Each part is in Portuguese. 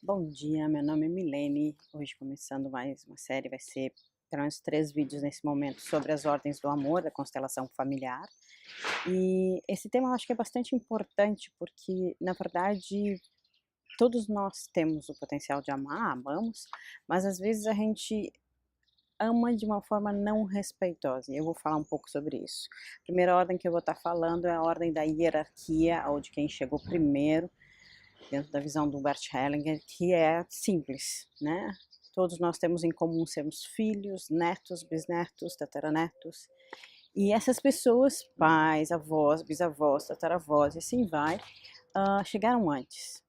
Bom dia, meu nome é Milene. Hoje começando mais uma série, vai ser pelo menos 3 vídeos nesse momento sobre as ordens do amor, da constelação familiar. E esse tema eu acho que é bastante importante, porque na verdade todos nós temos o potencial de amar, amamos, mas às vezes a gente ama de uma forma não respeitosa, e eu vou falar um pouco sobre isso. A primeira ordem que eu vou estar falando é a ordem da hierarquia, ou de quem chegou primeiro, dentro da visão do Bert Hellinger, que é simples, né? Todos nós temos em comum sermos filhos, netos, bisnetos, tataranetos, e essas pessoas, pais, avós, bisavós, tataravós, e assim vai, chegaram antes.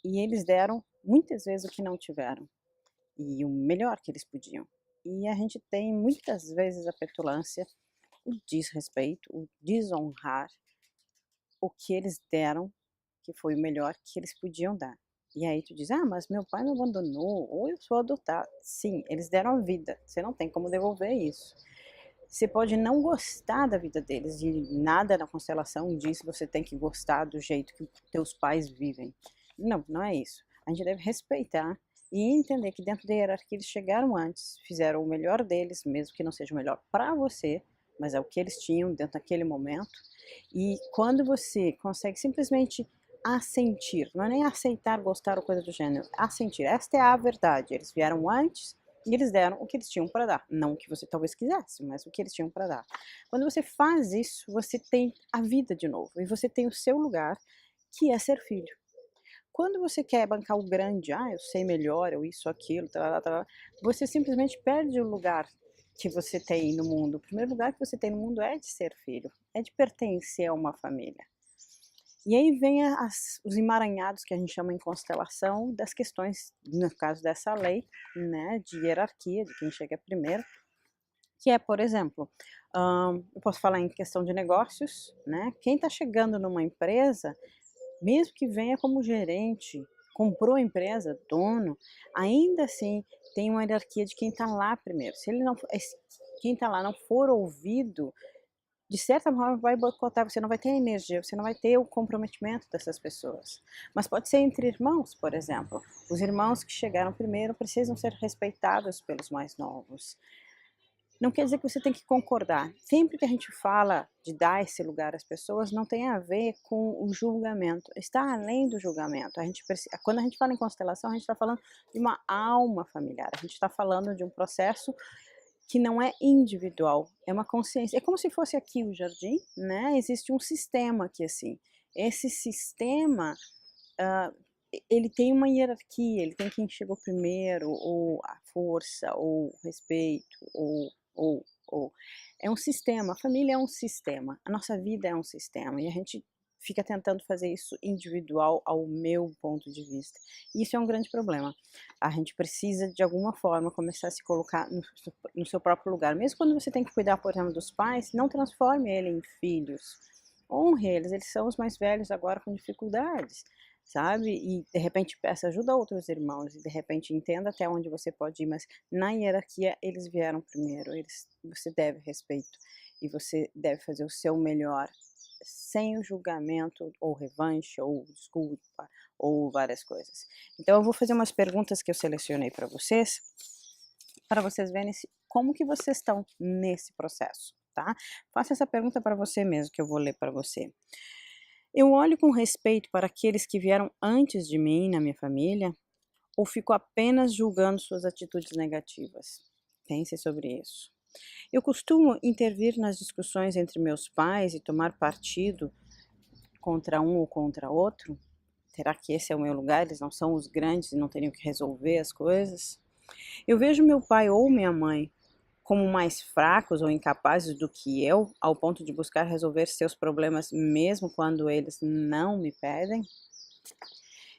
E eles deram muitas vezes o que não tiveram, e o melhor que eles podiam. E a gente tem muitas vezes a petulância, o desrespeito, o desonrar o que eles deram, que foi o melhor que eles podiam dar. E aí tu diz: "Ah, mas meu pai me abandonou, ou eu sou adotada". Sim, eles deram a vida, você não tem como devolver isso. Você pode não gostar da vida deles, e nada na constelação diz que você tem que gostar do jeito que teus pais vivem. Não, não é isso. A gente deve respeitar e entender que dentro da hierarquia eles chegaram antes, fizeram o melhor deles, mesmo que não seja o melhor para você, mas é o que eles tinham dentro daquele momento. E quando você consegue simplesmente assentir, não é nem aceitar, gostar ou coisa do gênero, assentir, esta é a verdade, eles vieram antes e eles deram o que eles tinham para dar, não o que você talvez quisesse, mas o que eles tinham para dar. Quando você faz isso, você tem a vida de novo, e você tem o seu lugar, que é ser filho. Quando você quer bancar o grande, eu sei melhor, eu isso, aquilo, tarará, tarará, você simplesmente perde o lugar que você tem no mundo. O primeiro lugar que você tem no mundo é de ser filho, é de pertencer a uma família. E aí vem os emaranhados que a gente chama em constelação das questões, no caso dessa lei, né, de hierarquia, de quem chega primeiro, que é, por exemplo, eu posso falar em questão de negócios, né, quem está chegando numa empresa, mesmo que venha como gerente, comprou a empresa, dono, ainda assim tem uma hierarquia de quem está lá primeiro. Se ele não, quem está lá não for ouvido, de certa forma vai boicotar, você não vai ter a energia, você não vai ter o comprometimento dessas pessoas. Mas pode ser entre irmãos, por exemplo. Os irmãos que chegaram primeiro precisam ser respeitados pelos mais novos. Não quer dizer que você tem que concordar. Sempre que a gente fala de dar esse lugar às pessoas, não tem a ver com o julgamento. Está além do julgamento. Quando a gente fala em constelação, a gente está falando de uma alma familiar. A gente está falando de um processo que não é individual, é uma consciência. É como se fosse aqui o jardim, né? Existe um sistema aqui assim. Esse sistema, ah, ele tem uma hierarquia, ele tem quem chegou primeiro, ou a força, ou o respeito, ou. É um sistema, a família é um sistema, a nossa vida é um sistema, e a gente fica tentando fazer isso individual ao meu ponto de vista. E isso é um grande problema. A gente precisa, de alguma forma, começar a se colocar no seu próprio lugar. Mesmo quando você tem que cuidar, por exemplo, dos pais, não transforme ele em filhos. Honre eles são os mais velhos agora com dificuldades, sabe? E de repente peça ajuda a outros irmãos, e de repente entenda até onde você pode ir, mas na hierarquia eles vieram primeiro, você deve respeito e você deve fazer o seu melhor, sem o julgamento ou revanche ou desculpa ou várias coisas. Então eu vou fazer umas perguntas que eu selecionei para vocês verem como que vocês estão nesse processo, tá? Faça essa pergunta para você mesmo, que eu vou ler para você. Eu olho com respeito para aqueles que vieram antes de mim na minha família, ou fico apenas julgando suas atitudes negativas? Pense sobre isso. Eu costumo intervir nas discussões entre meus pais e tomar partido contra um ou contra outro? Será que esse é o meu lugar? Eles não são os grandes e não teriam que resolver as coisas? Eu vejo meu pai ou minha mãe como mais fracos ou incapazes do que eu, ao ponto de buscar resolver seus problemas mesmo quando eles não me pedem?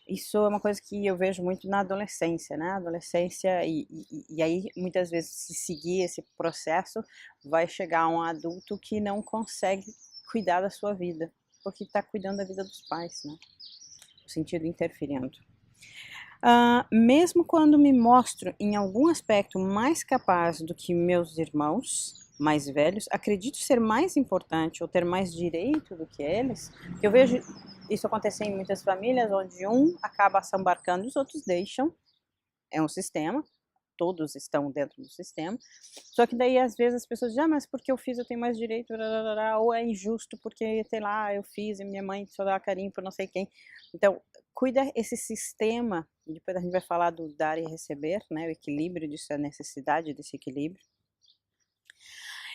Isso é uma coisa que eu vejo muito na adolescência, né? Adolescência, e aí muitas vezes, se seguir esse processo, vai chegar um adulto que não consegue cuidar da sua vida, porque está cuidando da vida dos pais, né? No sentido interferindo. Mesmo quando me mostro em algum aspecto mais capaz do que meus irmãos mais velhos, acredito ser mais importante ou ter mais direito do que eles, porque eu vejo Isso acontece em muitas famílias, onde um acaba sambarcando e os outros deixam, é um sistema, todos estão dentro do sistema, só que daí às vezes as pessoas dizem: "Ah, mas porque eu fiz eu tenho mais direito, ou é injusto porque, sei lá, eu fiz e minha mãe só dá carinho por não sei quem". Então, cuida esse sistema, e depois a gente vai falar do dar e receber, né, o equilíbrio disso, a necessidade desse equilíbrio.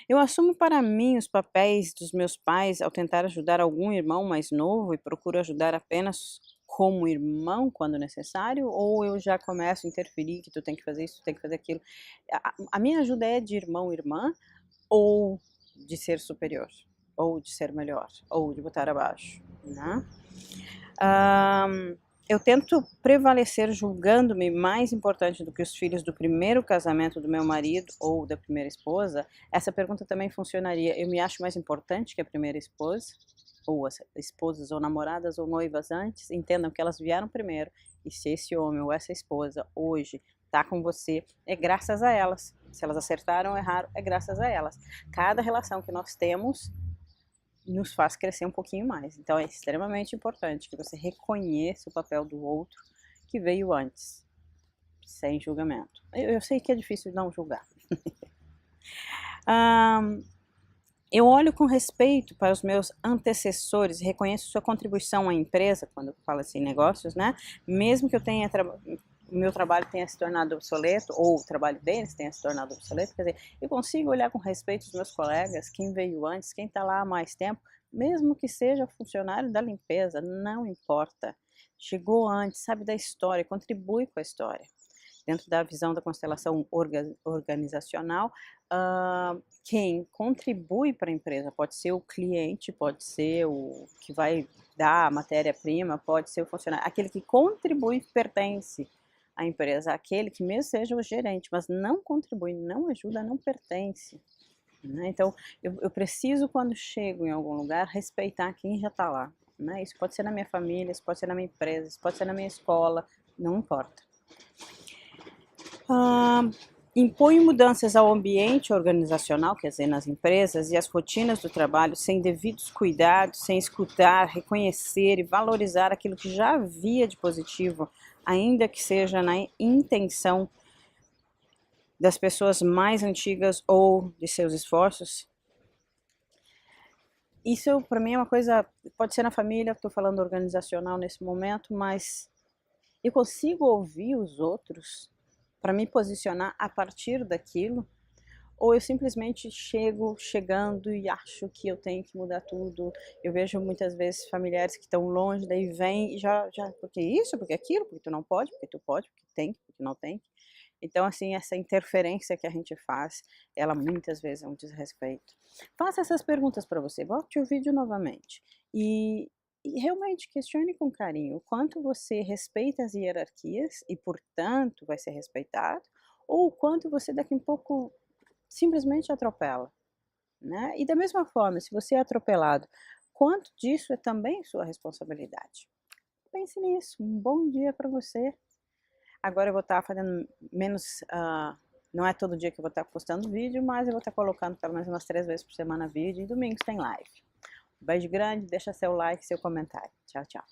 Eu assumo para mim os papéis dos meus pais ao tentar ajudar algum irmão mais novo e procuro ajudar apenas como irmão quando necessário, ou eu já começo a interferir que tu tem que fazer isso, tu tem que fazer aquilo. A minha ajuda é de irmão, irmã, ou de ser superior, ou de ser melhor, ou de botar abaixo, né? Eu tento prevalecer julgando-me mais importante do que os filhos do primeiro casamento do meu marido ou da primeira esposa. Essa pergunta também funcionaria. Eu me acho mais importante que a primeira esposa, ou as esposas ou namoradas ou noivas antes. Entendam que elas vieram primeiro. E se esse homem ou essa esposa hoje está com você, é graças a elas. Se elas acertaram ou erraram, é graças a elas. Cada relação que nós temos nos faz crescer um pouquinho mais. Então é extremamente importante que você reconheça o papel do outro que veio antes, sem julgamento. Eu sei que é difícil não julgar. Eu olho com respeito para os meus antecessores, reconheço sua contribuição à empresa, quando eu falo assim, negócios, né? Mesmo que eu tenha o meu trabalho tenha se tornado obsoleto, ou o trabalho deles tenha se tornado obsoleto, quer dizer, eu consigo olhar com respeito os meus colegas, quem veio antes, quem está lá há mais tempo, mesmo que seja funcionário da limpeza, não importa. Chegou antes, sabe da história, contribui com a história. Dentro da visão da constelação organizacional, quem contribui para a empresa pode ser o cliente, pode ser o que vai dar a matéria-prima, pode ser o funcionário, aquele que contribui pertence à empresa, aquele que mesmo seja o gerente, mas não contribui, não ajuda, não pertence. Né? Então, eu preciso, quando chego em algum lugar, respeitar quem já está lá. Né? Isso pode ser na minha família, isso pode ser na minha empresa, isso pode ser na minha escola, não importa. Impõe mudanças ao ambiente organizacional, quer dizer, nas empresas, e as rotinas do trabalho sem devidos cuidados, sem escutar, reconhecer e valorizar aquilo que já havia de positivo, ainda que seja na intenção das pessoas mais antigas ou de seus esforços. Isso, para mim, é uma coisa, pode ser na família, estou falando organizacional nesse momento, mas eu consigo ouvir os outros para me posicionar a partir daquilo, ou eu simplesmente chegando e acho que eu tenho que mudar tudo. Eu vejo muitas vezes familiares que estão longe, daí vem e já, porque isso, porque aquilo, porque tu não pode, porque tu pode, porque tem, porque não tem. Então, assim, essa interferência que a gente faz, ela muitas vezes é um desrespeito. Faça essas perguntas para você, bote o vídeo novamente e realmente questione com carinho o quanto você respeita as hierarquias e, portanto, vai ser respeitado, ou o quanto você daqui a pouco simplesmente atropela, né? E da mesma forma, se você é atropelado, quanto disso é também sua responsabilidade? Pense nisso. Um bom dia para você. Agora eu vou estar fazendo menos, não é todo dia que eu vou estar postando vídeo, mas eu vou estar colocando pelo menos umas 3 vezes por semana vídeo, e domingos tem live. Um beijo grande, deixa seu like, seu comentário. Tchau, tchau.